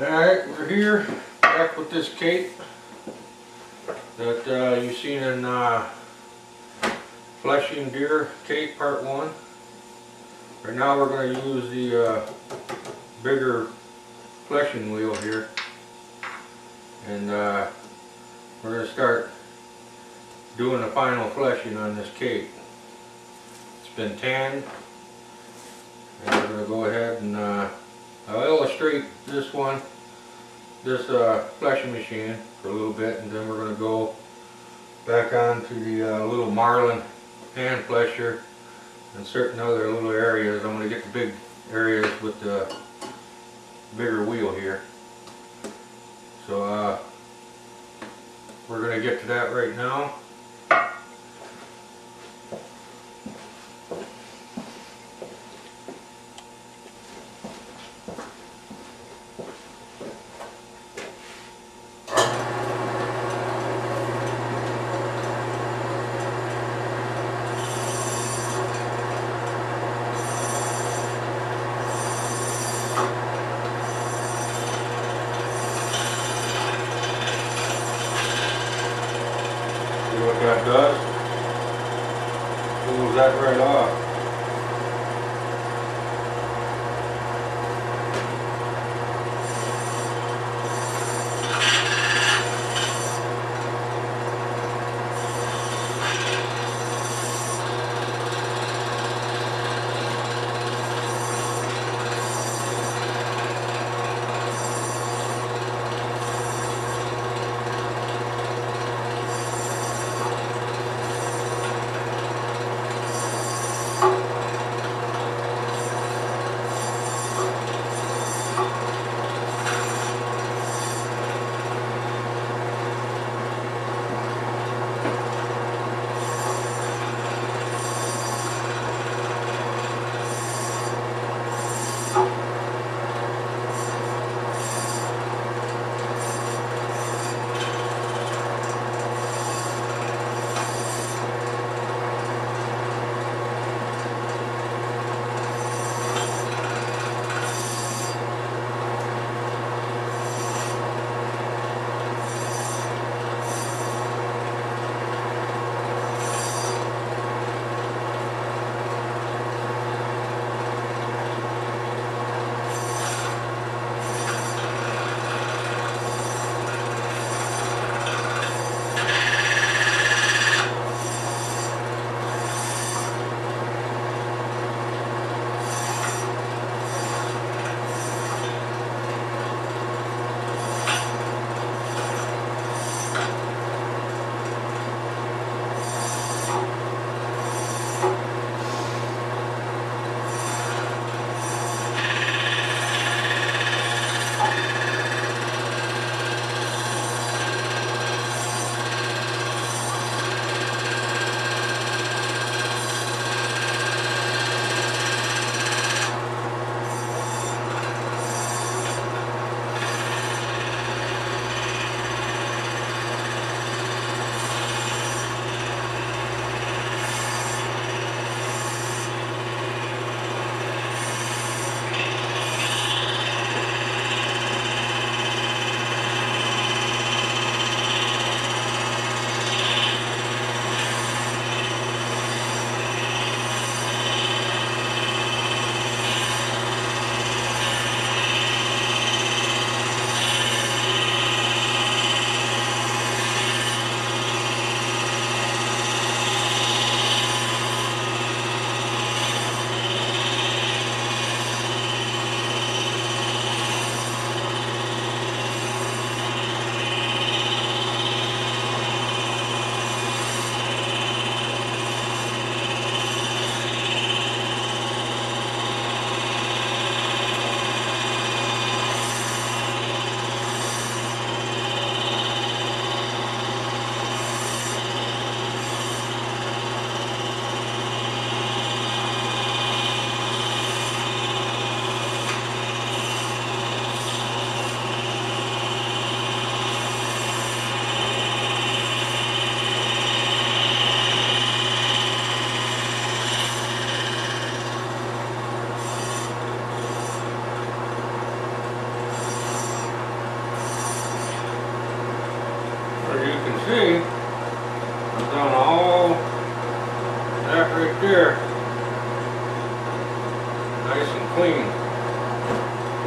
Alright, we're here back with this cape that you've seen in Fleshing Deer Cape Part 1. Right now we're going to use the bigger fleshing wheel here, and we're going to start doing the final fleshing on this cape. It's been tanned, and we're going to go ahead and I'll illustrate this fleshing machine for a little bit, and then we're going to go back on to the little marlin hand flesher and certain other little areas. I'm going to get the big areas with the bigger wheel here. So we're going to get to that right now. What that does, pulls that right off.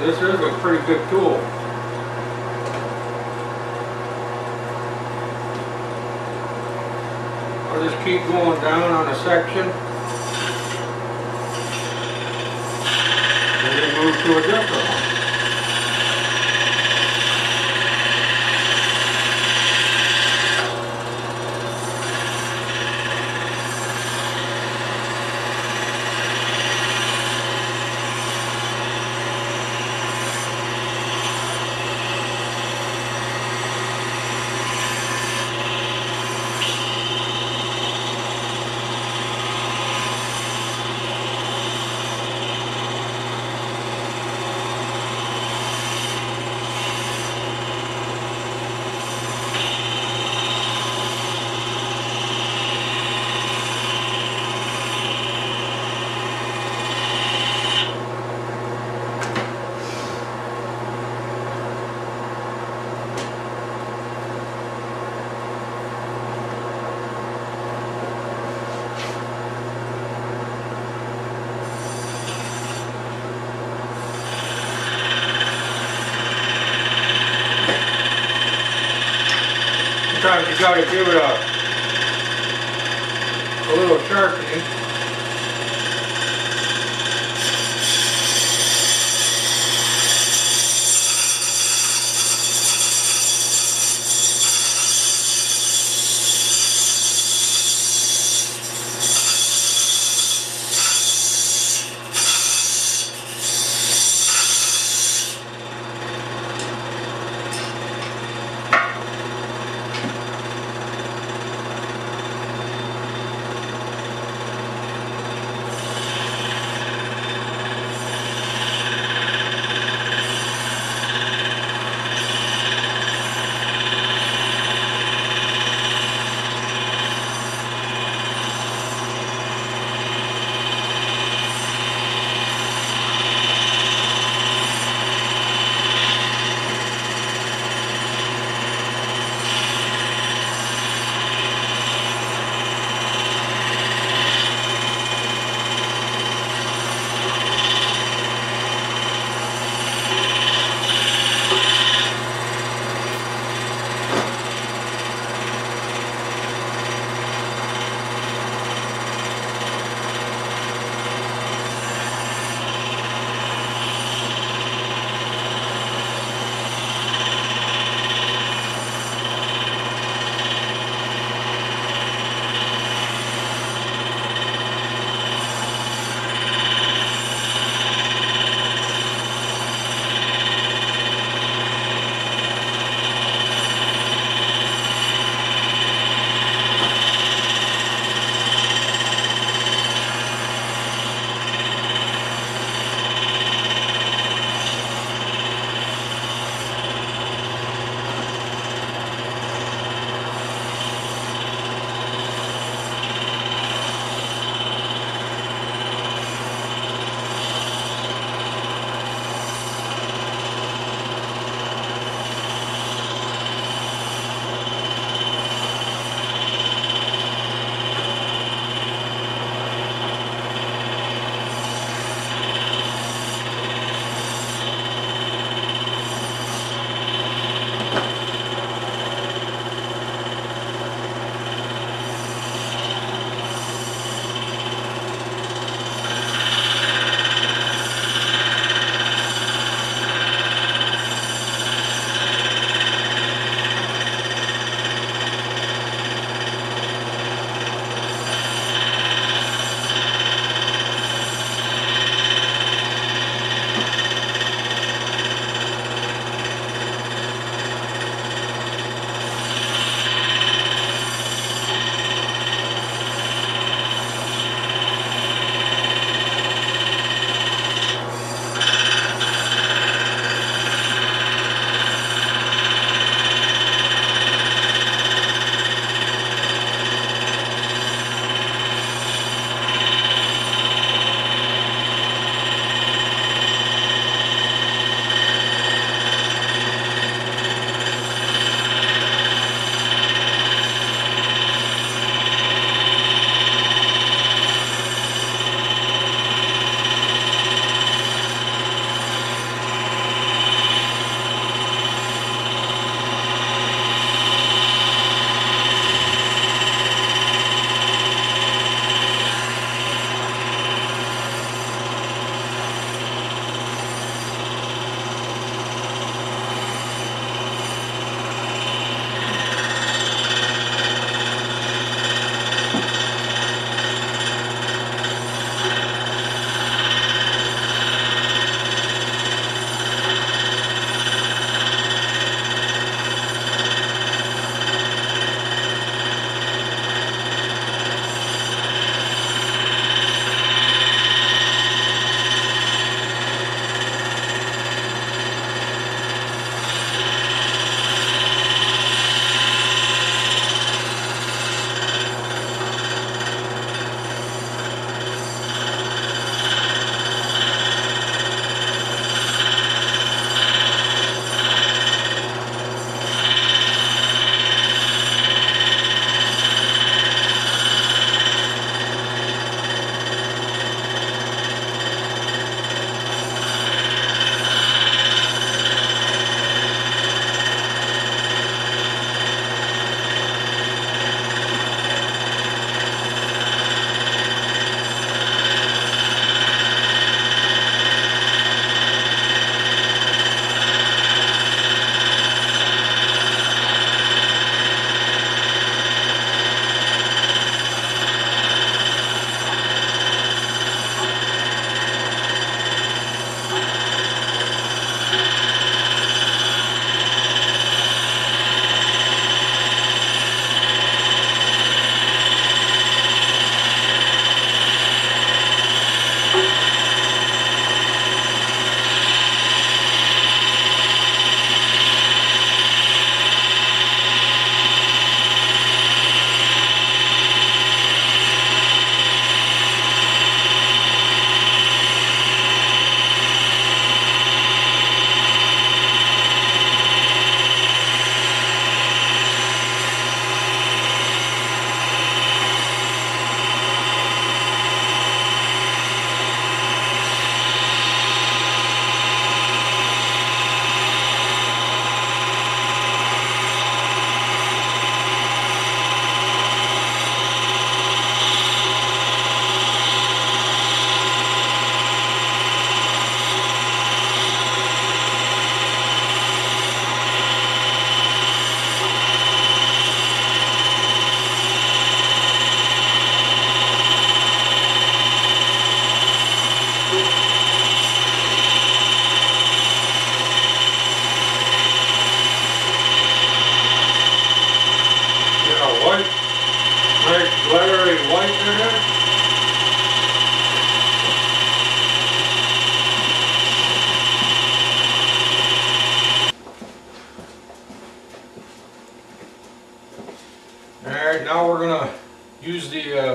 this is a pretty good tool. I'll just keep going down on a section and then move to a different one. Sometimes you gotta give it a little sharpening.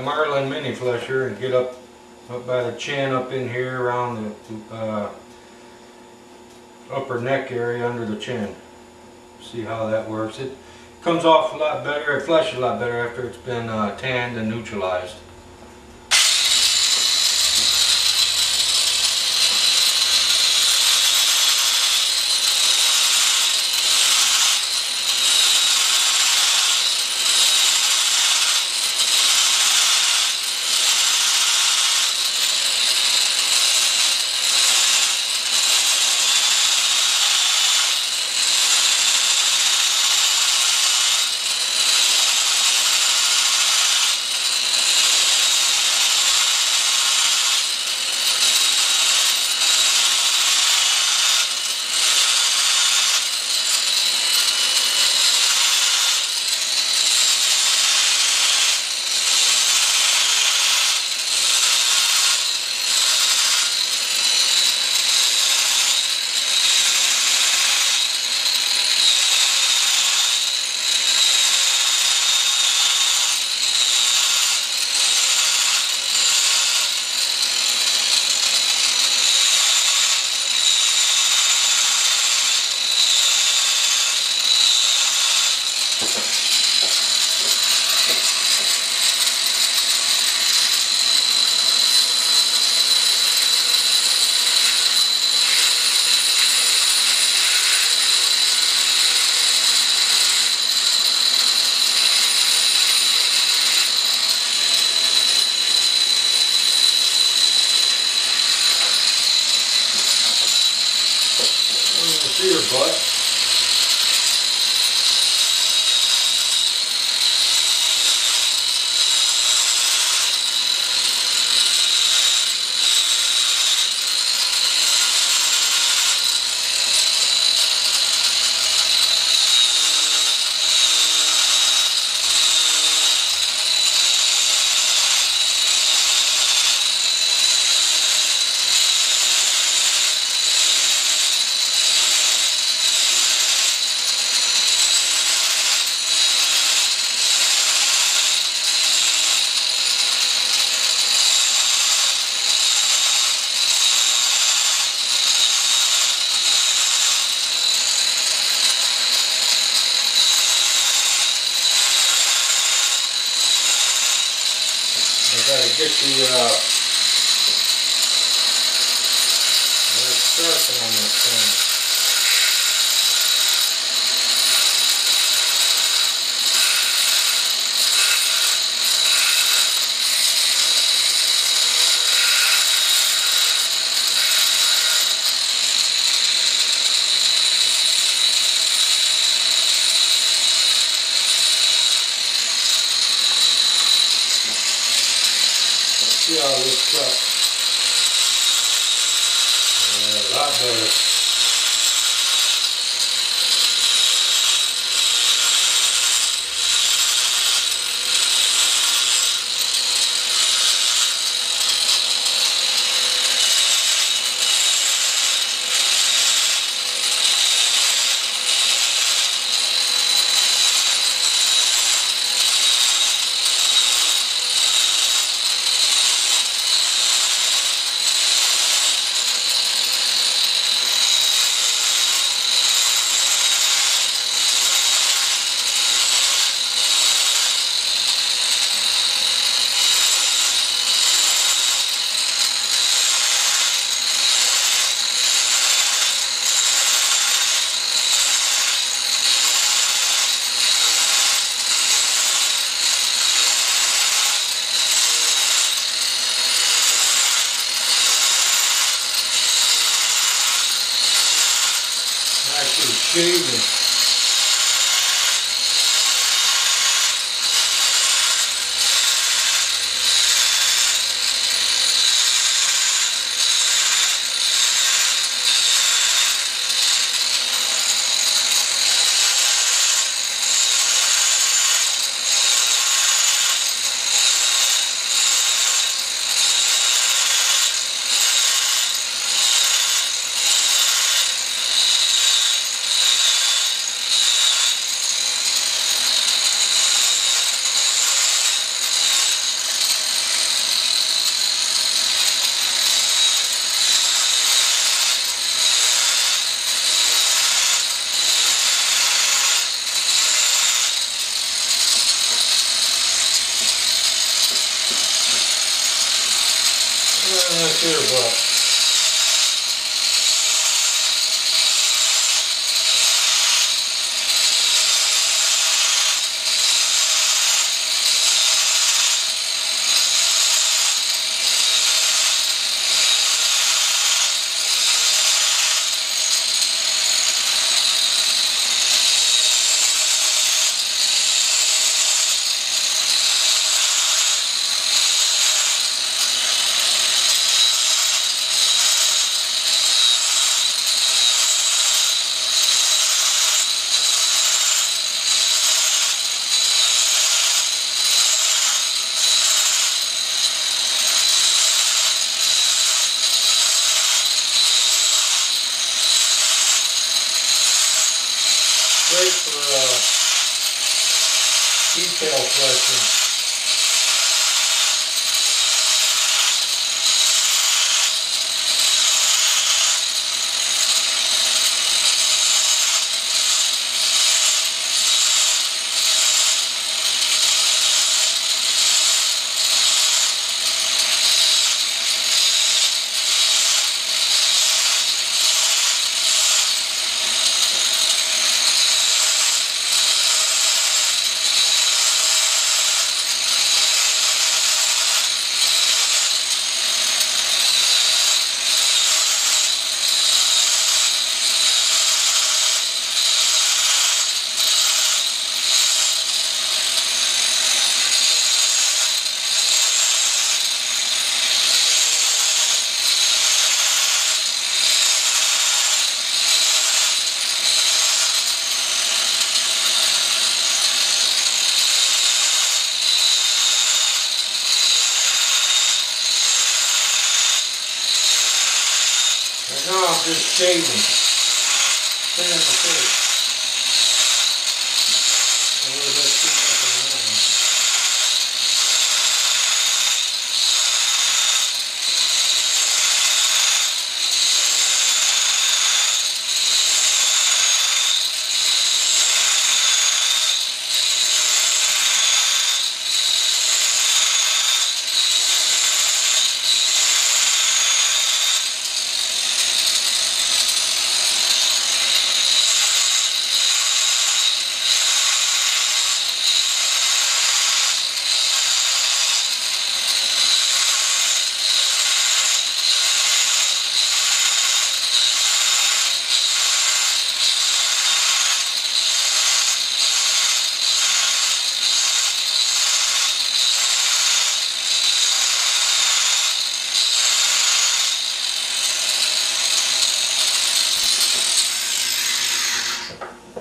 marlin mini flesher and get up by the chin, up in here around the upper neck area under the chin. See how that works. It comes off a lot better, it fleshes a lot better after it's been tanned and neutralized. See your butt. I gotta get the surfing on this thing. See how this cut. Yeah, a lot better. Actually shaving. this here butt. Great for detail fleshing. And now I'm just shaving, thinning the fish. A little bit too much on that one.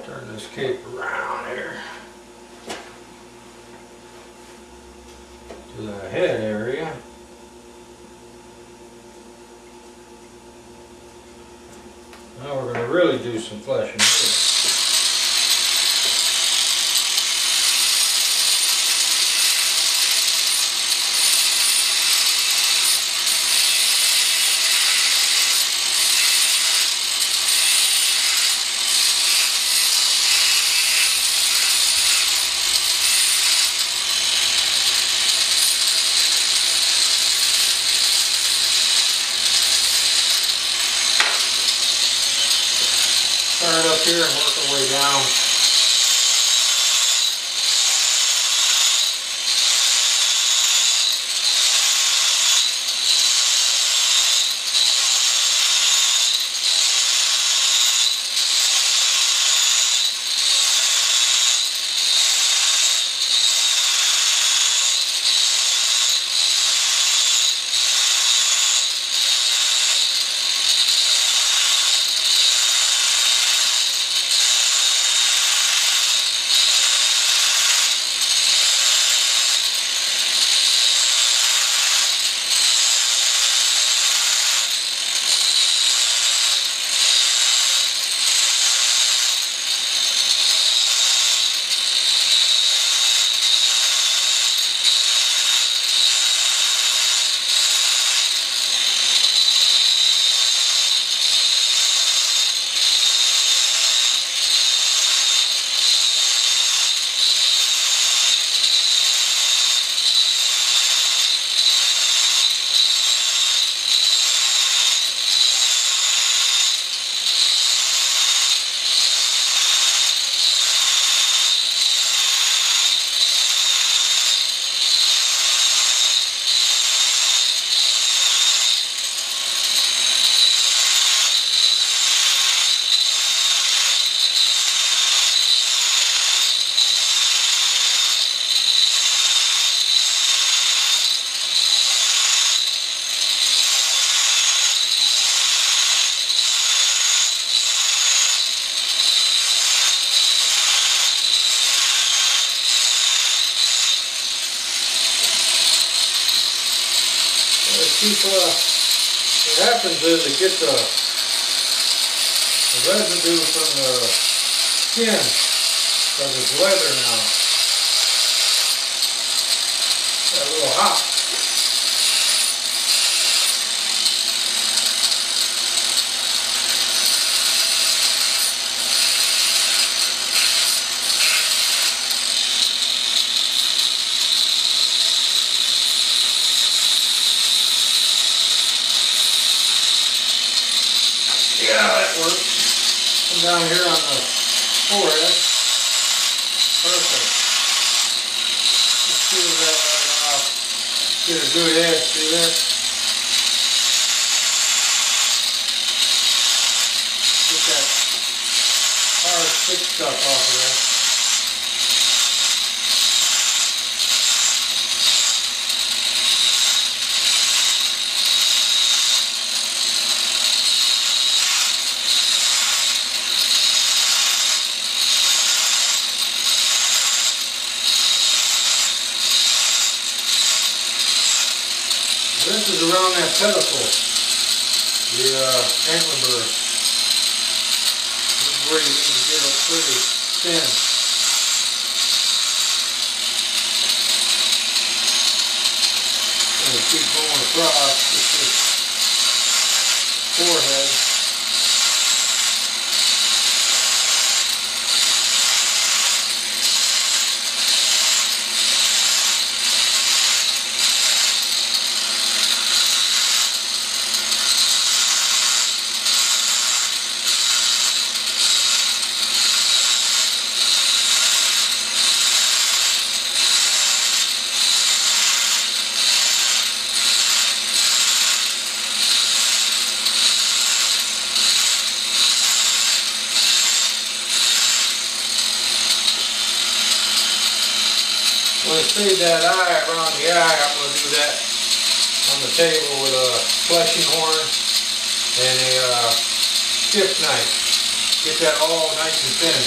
Turn this cape around here to the head area. Now we're going to really do some fleshing here. Start up here and work our way down. keep, what happens is it gets the residue from the skin, because it's leather now. Got a little hot. Yeah, that works. Come down here on the forehead. Perfect. Let's peel that right off. Get a good edge through there. Get that hard thick stuff off of there. This is around that pedicle, the antler burr. This is where you need to get it pretty thin. I'm going to keep going across with this forehead. I'm going to save that eye around the eye. I'm going to do that on the table with a fleshing horn and a stiff knife. Get that all nice and thin.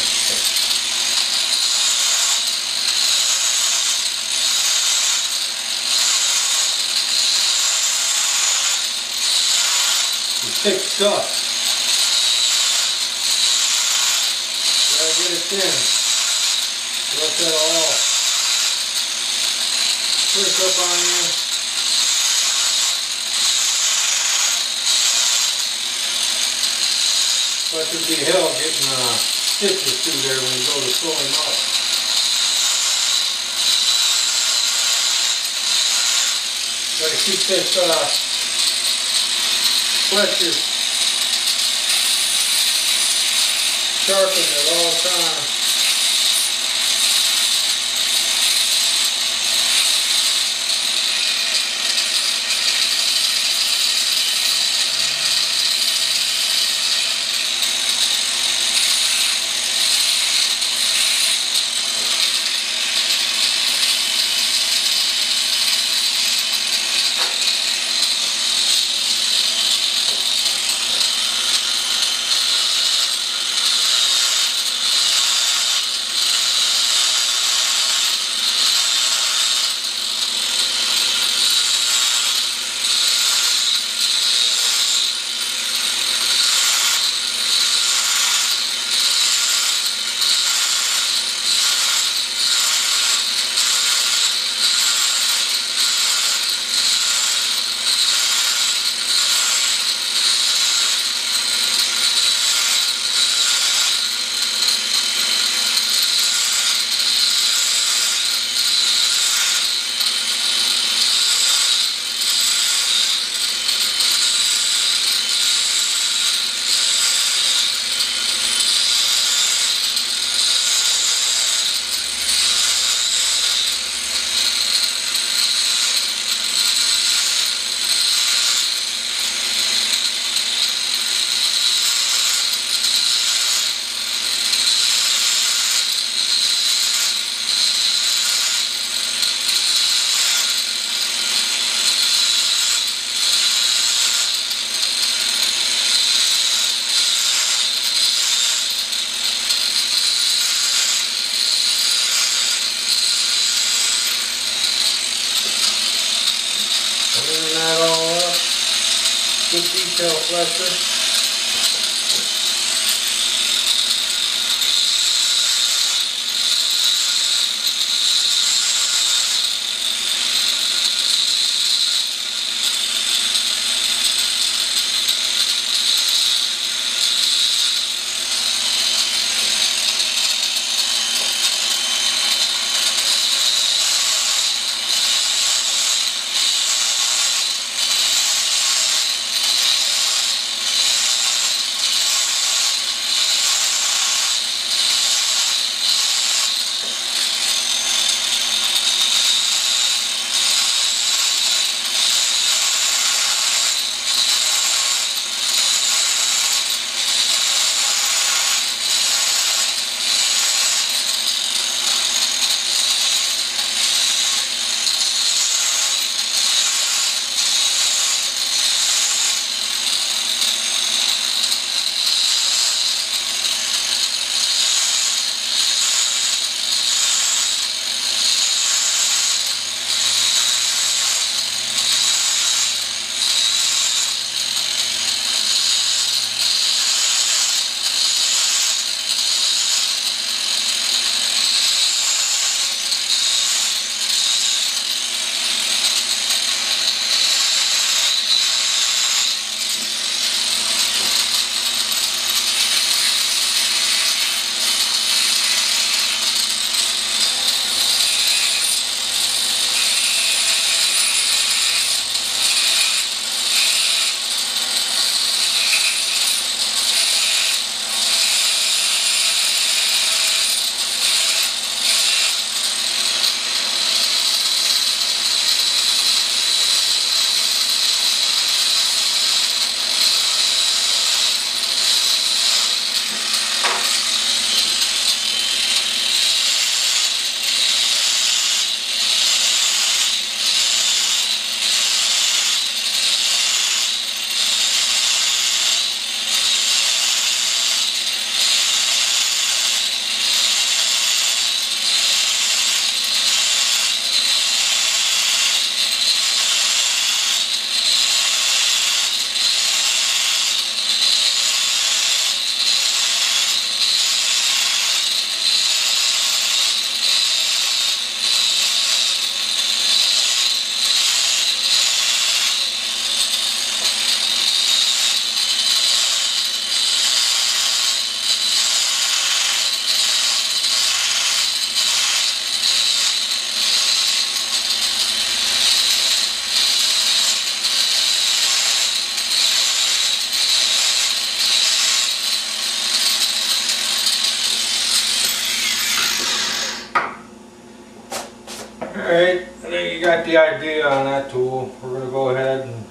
The thick stuff. Gotta get it thin. Let that all prick up on you. But there'd be hell getting stitches through there when you go to sew him up. Gotta keep this flesher sharpened at all times. good detail flesher. Alright, I think you got the idea on that tool. We're going to go ahead and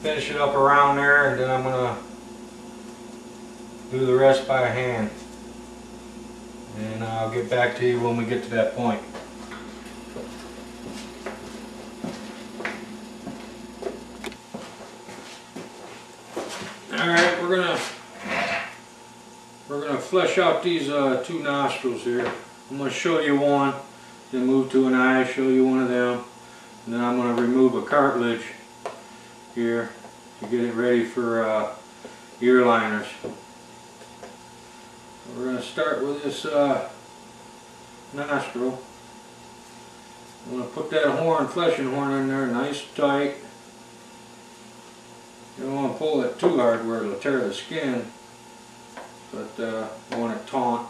finish it up around there, and then I'm going to do the rest by hand. And I'll get back to you when we get to that point. Alright, we're gonna flesh out these two nostrils here. I'm gonna show you one, then move to an eye, show you one of them, and then I'm gonna remove a cartilage here to get it ready for ear liners. We're gonna start with this nostril. I'm gonna put that fleshing horn in there nice and tight. You don't want to pull it too hard where it'll tear the skin, but you want it taut.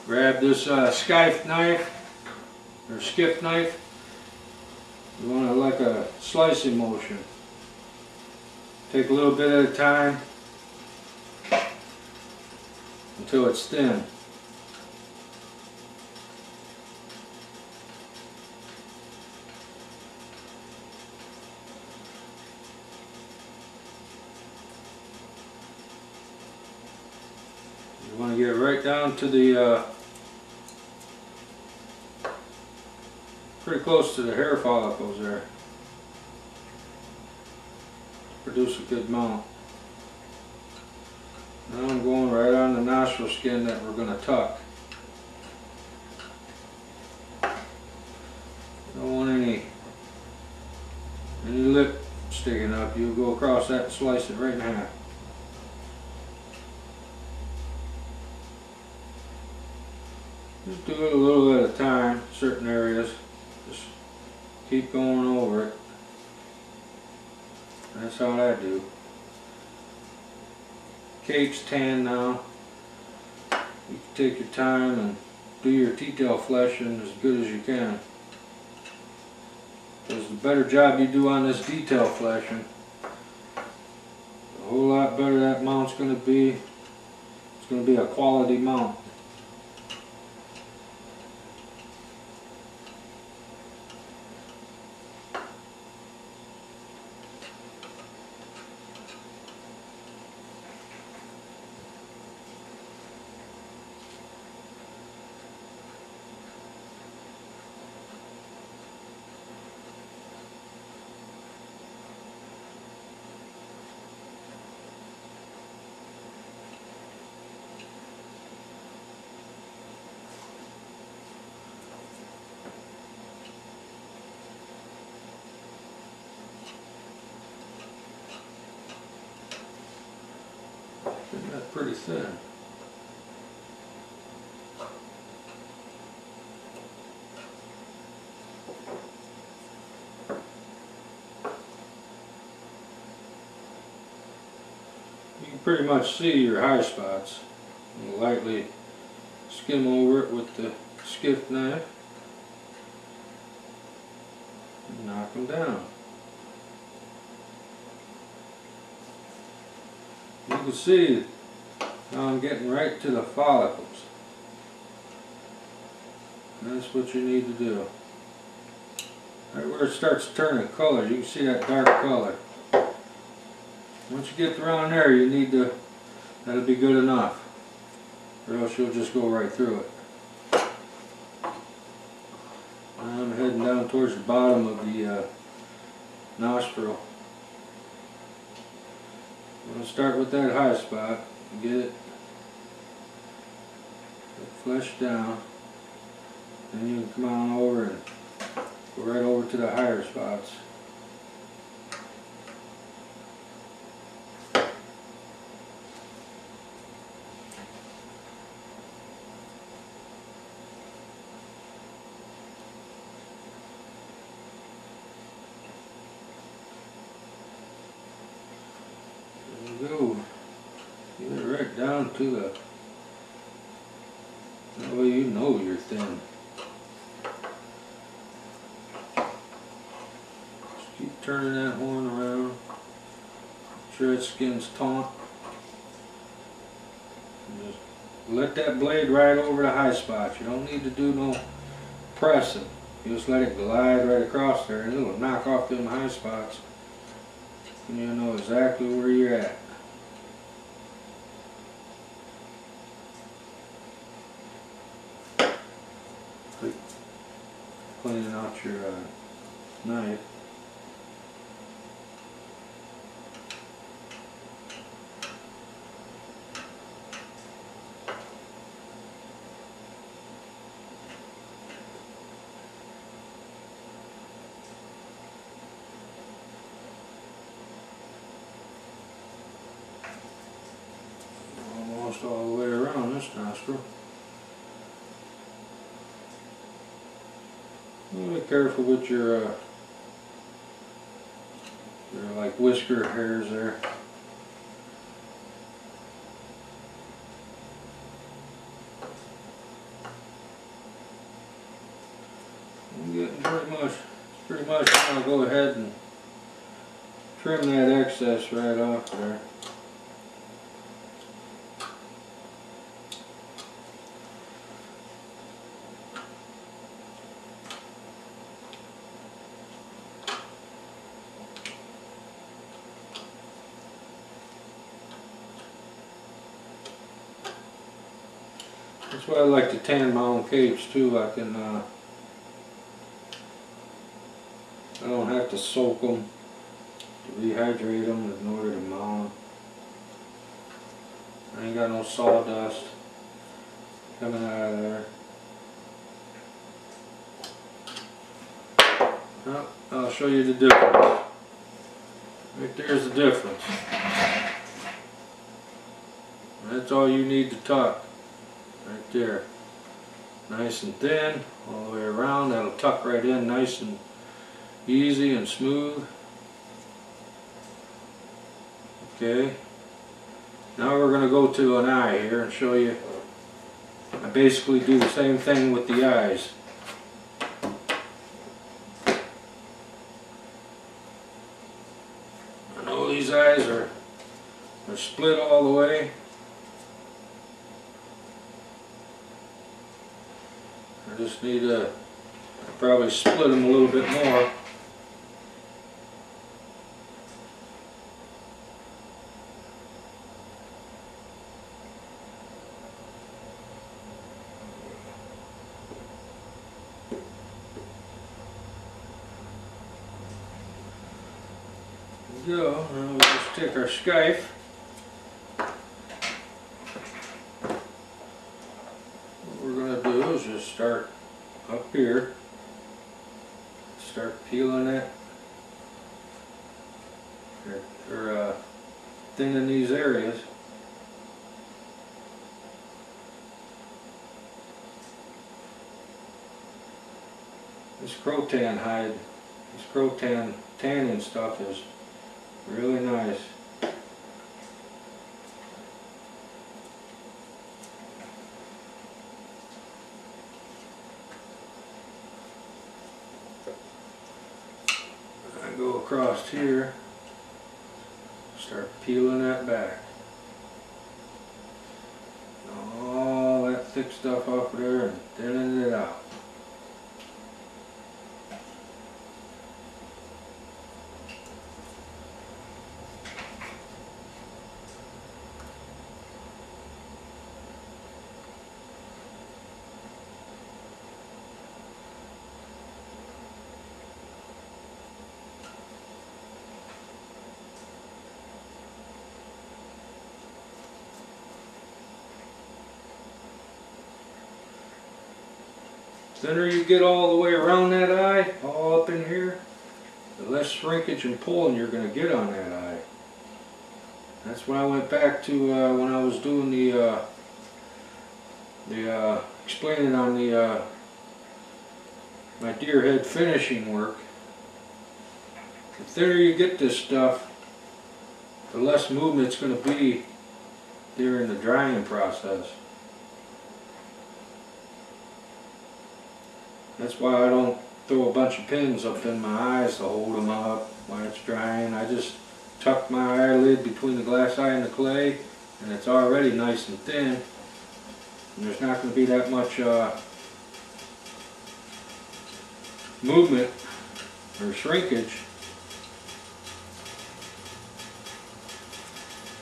Grab this Skife knife, or skiff knife. You want it like a slicing motion. Take a little bit at a time until it's thin. You want to get right down to the pretty close to the hair follicles there. Produce a good mount. Now I'm going right on the nostril skin that we're going to tuck. and your lip sticking up, you'll go across that and slice it right in half. Just do it a little at a time, certain areas. Just keep going over it. That's all I do. Cake's tan now. You can take your time and do your detail fleshing as good as you can. Because the better job you do on this detail fleshing, a whole lot better that mount's going to be. It's going to be a quality mount. That's pretty thin. You can pretty much see your high spots. You lightly skim over it with the skiff knife and knock them down. You can see now I'm getting right to the follicles. And that's what you need to do. Right where it starts turning color, you can see that dark color. Once you get around there, you need to, that'll be good enough. Or else you'll just go right through it. Now I'm heading down towards the bottom of the nostril. I'm going to start with that high spot, get it fleshed down, then you can come on over and go right over to the higher spots. Go. Get it right down to the, that way you know you're thin. Just keep turning that horn around. Make sure that skin's taut. And just let that blade ride over the high spots. You don't need to do no pressing. You just let it glide right across there and it'll knock off them high spots. And you'll know exactly where you're at. Cleaning out your knife. Almost all the way around this nostril. Be careful with your like whisker hairs there. I'm getting pretty much I'll go ahead and trim that excess right off there. That's why I like to tan my own capes too. I can, I don't have to soak them, to rehydrate them in order to mount them. I ain't got no sawdust coming out of there. Well, I'll show you the difference. Right there's the difference. That's all you need to tuck. Right there. Nice and thin, all the way around. That'll tuck right in nice and easy and smooth. Okay. Now we're going to go to an eye here and show you. I basically do the same thing with the eyes. I know these eyes are split all the way. I just need to probably split them a little bit more. There we go. Now we'll just take our Skife. What we're going to do is just start up here. Start peeling it. Or thinning these areas. This crotan hide, this crotan tanning stuff is really nice. I go across here, start peeling that back. All that thick stuff off of there and thinning it out. The thinner you get all the way around that eye, all up in here, the less shrinkage and pulling you're going to get on that eye. That's when I went back to when I was doing the explaining on the my deer head finishing work. The thinner you get this stuff, the less movement it's going to be during the drying process. That's why I don't throw a bunch of pins up in my eyes to hold them up while it's drying. I just tuck my eyelid between the glass eye and the clay, and it's already nice and thin. And there's not going to be that much movement or shrinkage.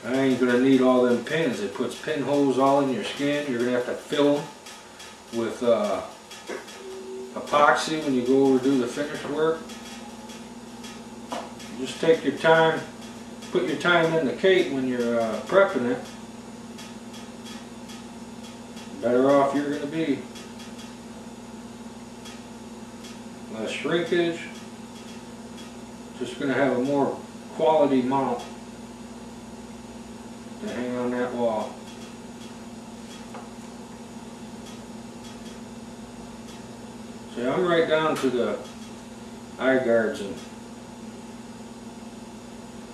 I ain't going to need all them pins. It puts pinholes all in your skin. You're going to have to fill them with epoxy when you go over to do the finished work. Just take your time, put your time in the cake when you're prepping it. The better off you're going to be. Less shrinkage. Just going to have a more quality mount to hang on that wall. See, I'm right down to the eye guards and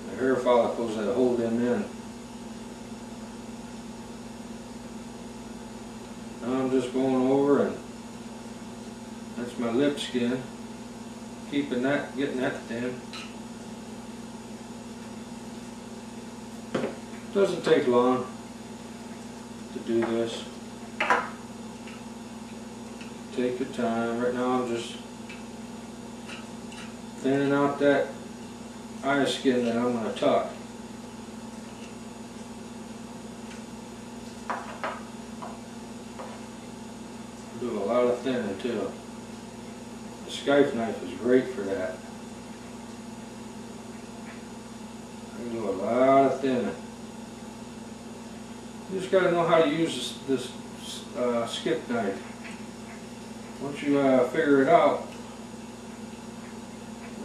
the hair follicles that hold them in. Now I'm just going over, and that's my lip skin, keeping that, getting that thin. Doesn't take long to do this. Take your time. Right now I'm just thinning out that eye skin that I'm going to tuck. Do a lot of thinning too. The Skife knife is great for that. I can do a lot of thinning. You just got to know how to use this skip knife. Once you figure it out,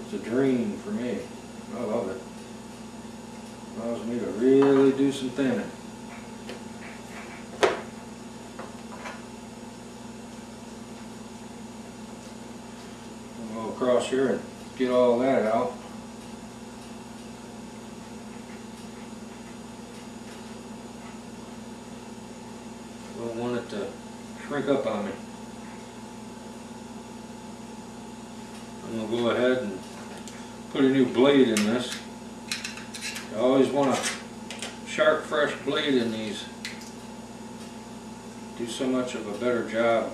it's a dream for me. I love it. some thinning. I'll go across here and get all that out. Don't want it to shrink up on me. I'm going to go ahead and put a new blade in this. I always want a sharp, fresh blade in these. Do so much of a better job.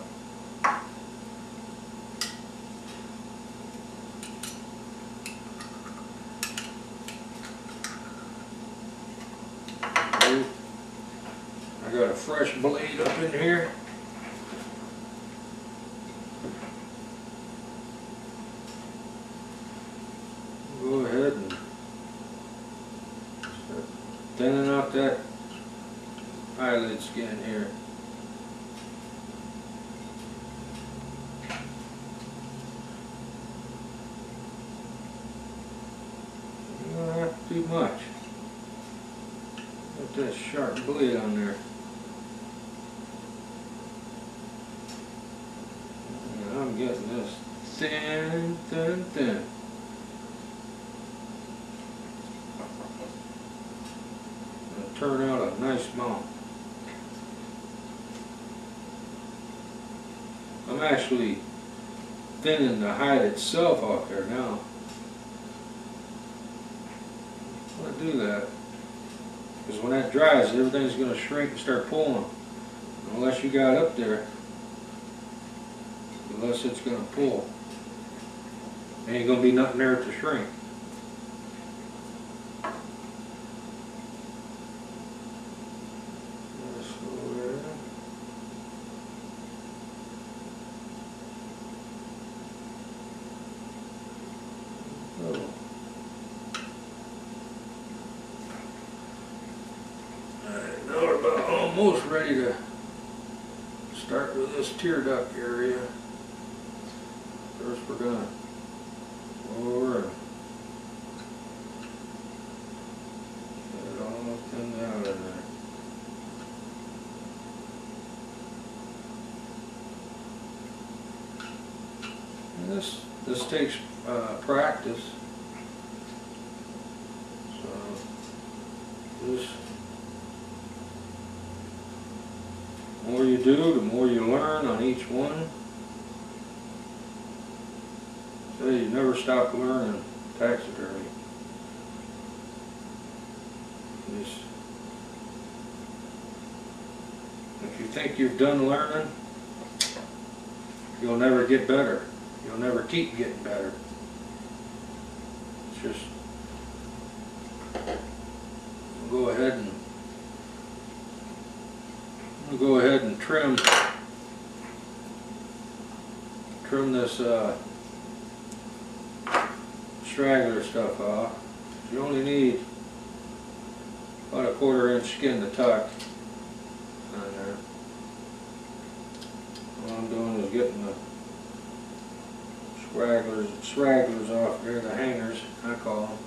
I got a fresh blade up in here. Go ahead and start thinning out that eyelid skin here. You don't have to do much. Put that sharp blade on there. And I'm getting this thin, thin, thin. Turn out a nice mount. I'm actually thinning the hide itself off there now. I want to do that because when that dries, everything's going to shrink and start pulling. Unless you got up there, the less it's going to pull. Ain't going to be nothing there to shrink. Almost ready to start with this tear duct area. First we're going to go over and get it all thinned out in there. And this takes practice. So this, the more you do, the more you learn on each one. So you never stop learning taxidermy. If you think you've done learning, you'll never get better. You'll never keep getting better. It's just go ahead and trim this straggler stuff off. You only need about a 1/4 inch skin to tuck on there. All I'm doing is getting the stragglers off there, the hangers I call them.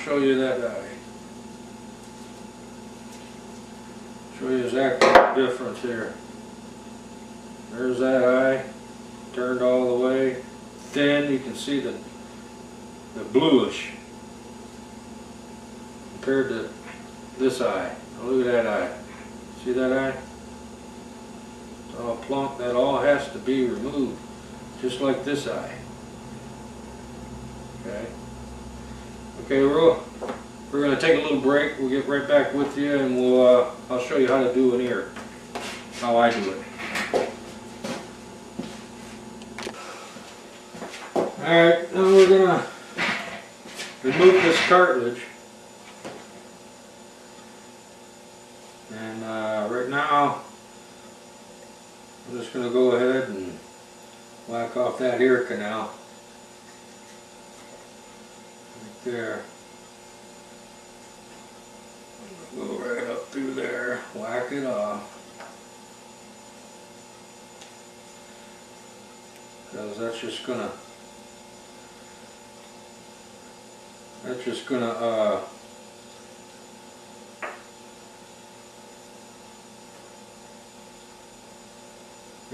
Show you that eye. Show you exactly the difference here. There's that eye, turned all the way thin. You can see the bluish compared to this eye. Now look at that eye. See that eye? It's all plump. That all has to be removed, just like this eye. Okay. Okay, we're going to take a little break. We'll get right back with you, and I'll show you how to do an ear, how I do it. Alright, now we're going to remove this cartilage. And right now I'm just going to go ahead and whack off that ear canal. Right there. Go right up through there, whack it off. Because that's just gonna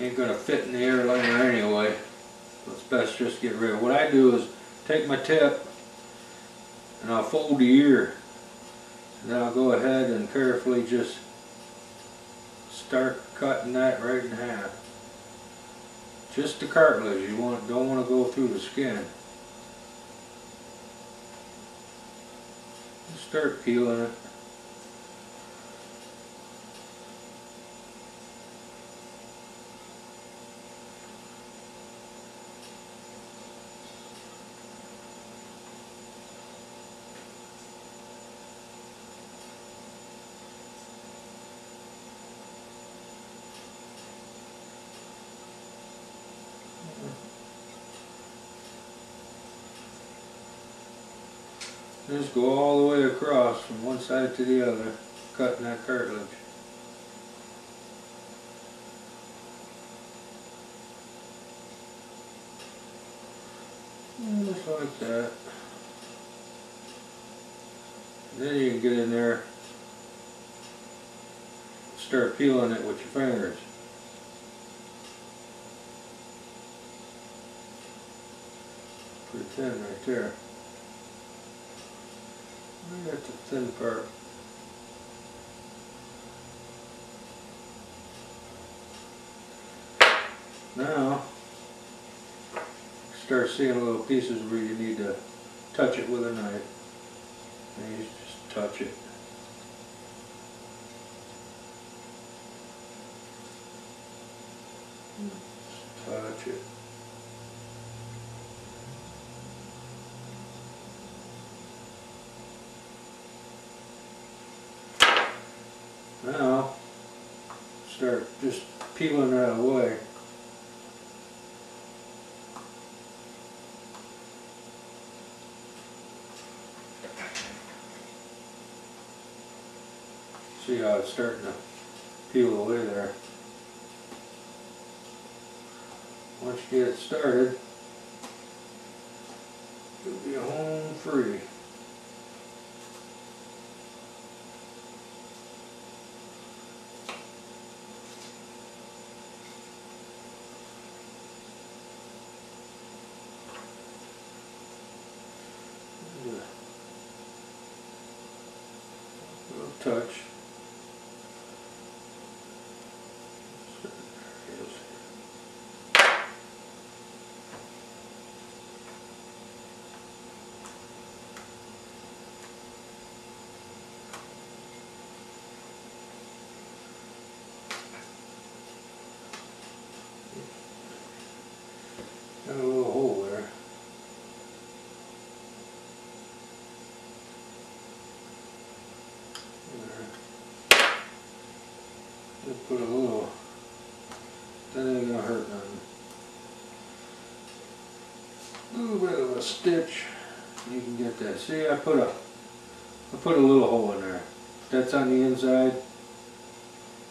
ain't gonna fit in the airliner anyway. So it's best just get rid of it. What I do is take my tip and I'll fold the ear. And then I'll go ahead and carefully just start cutting that right in half. Just the cartilage. You don't want to go through the skin. Just start peeling it. Just go all the way across from one side to the other, cutting that cartilage. Just like that. And then you can get in there, start peeling it with your fingers. Pretty thin right there. I got the thin part. Now, start seeing little pieces where you need to touch it with a knife. And you just touch it. Just touch it. Now, start just peeling that away. See how it's starting to peel away there. Once you get it started, you'll be home free. Touch. Got a little hole there. Just put a little, that ain't gonna hurt nothing. A little bit of a stitch, you can get that. See, I put a little hole in there. If that's on the inside,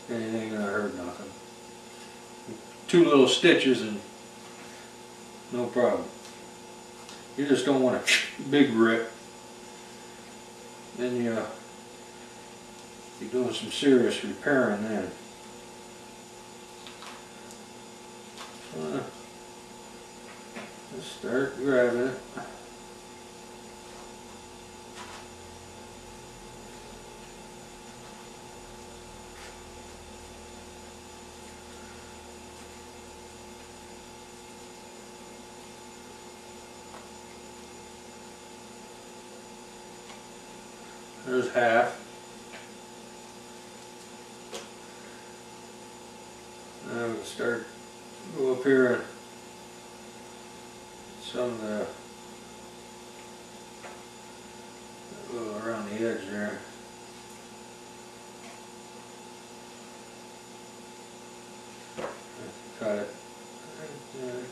then it ain't gonna hurt nothing. 2 little stitches and no problem. You just don't want a big rip. Then you're doing some serious repairing then. Just start grabbing it. There's half. Now we start, go up here and some of the little around the edge there. Cut it right there.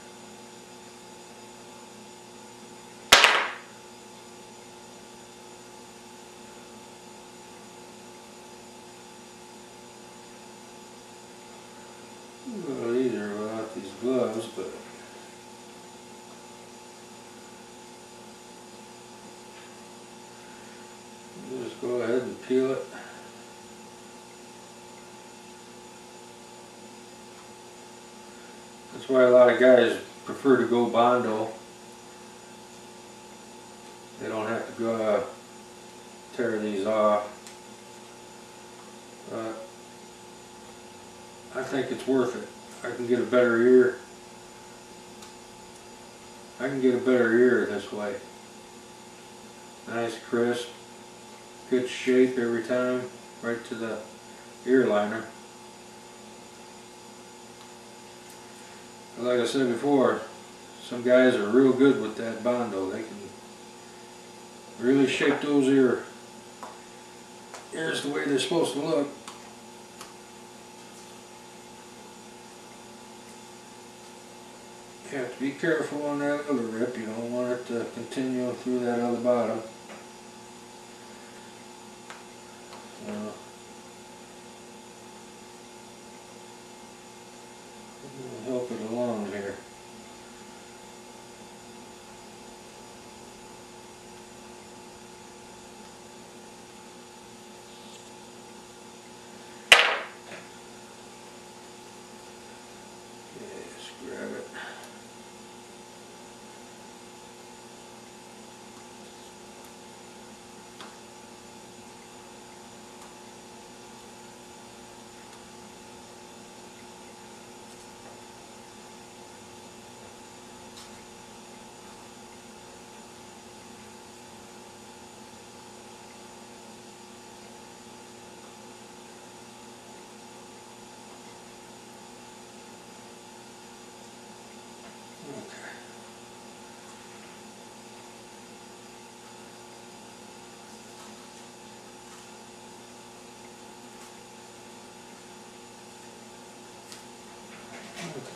A little easier without these gloves, but just go ahead and peel it. That's why a lot of guys prefer to go Bondo. They don't have to go tear these off. I think it's worth it. I can get a better ear. I can get a better ear this way. Nice, crisp, good shape every time, right to the ear liner. Like I said before, some guys are real good with that Bondo. They can really shape those ears the way they're supposed to look. You have to be careful on that other rip. You don't want it to continue through that other bottom. Help it along here. Okay, just grab it.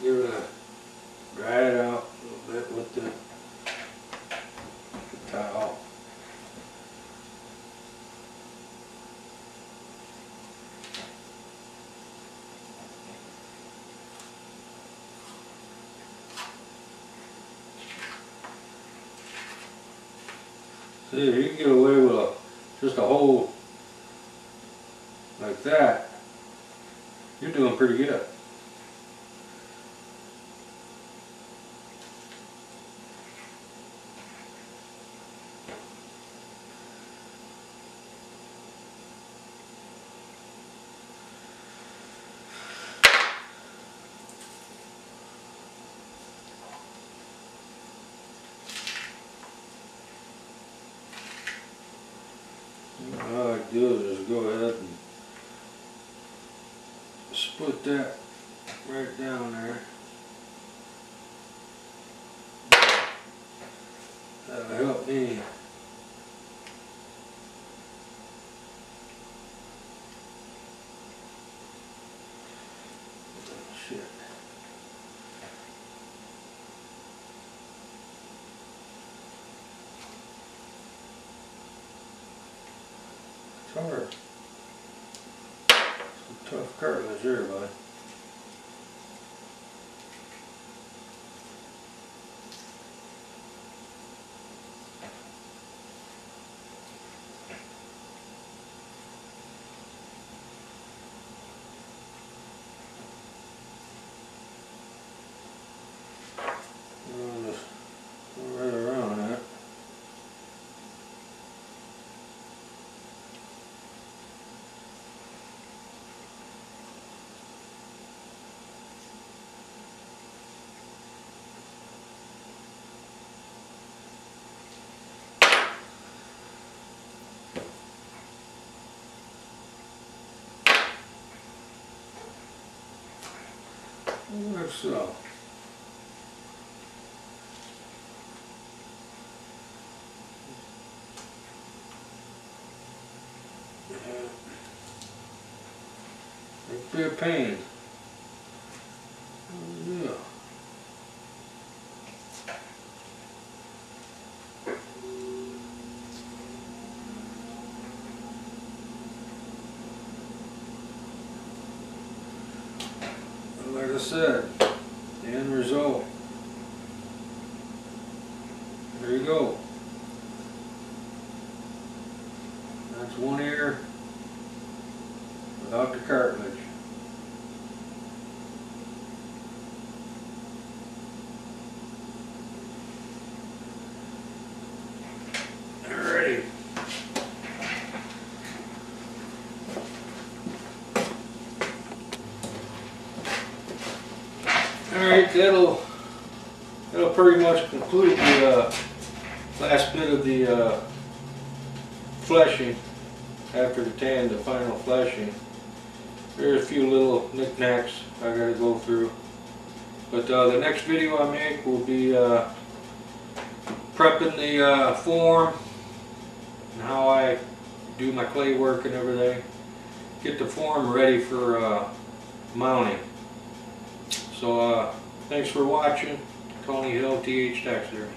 Give it a dry it out a little bit with the towel. See, if you can get away with just a hole like that, you're doing pretty good. All I do is just go ahead and split that right down there. That'll help me. Oh, shit. It's hard. Some tough cartilage here, bud. I'll just go right around that. Like so. It'd be a pain. as I said, the end result. There you go. That's one ear without the cartilage. Alrighty. Alright, that'll pretty much conclude the last bit of the fleshing after the final fleshing. There's a few little knickknacks I gotta go through. But the next video I make will be prepping the form and how I do my clay work and everything. Get the form ready for mounting. So thanks for watching. Tony Hill, TH Taxidermy.